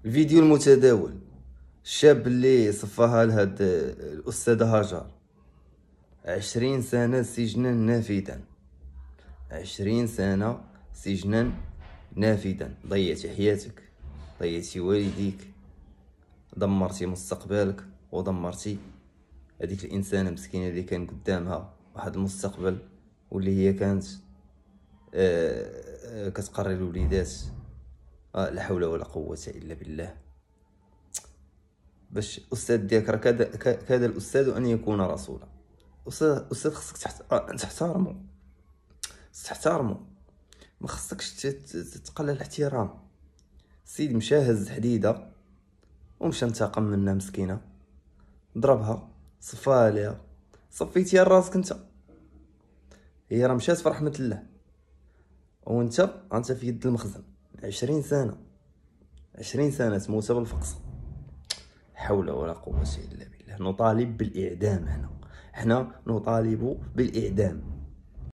الفيديو المتداول، الشاب اللي صفاها لهاد الأستاذة هاجر، 20 سنة سجنا نافذا. 20 سنة سجنا نافذا. ضيعتي حياتك، ضيعتي والديك، دمرتي مستقبلك، ودمرتي هذيك الانسانه مسكينه اللي كان قدامها واحد المستقبل، واللي هي كانت كتقري الوليدات. لا حول ولا قوه الا بالله. باش الاستاذ ديالك راه كاد الاستاذ ان يكون رسولا. استاذ خصك تحترمو، ما خصكش تقلل الاحترام. السيد مشى هز حديده ومشى انتقم منها مسكينه، ضربها، صفاها عليها، صفيتيها راسك انت. هي راه مشات في رحمه الله، وانت في يد المخزن. 20 سنه، 20 سنه تموت بالفقص. حول ولا قوه الا بالله. نطالب بالاعدام. حنا نطالب بالاعدام.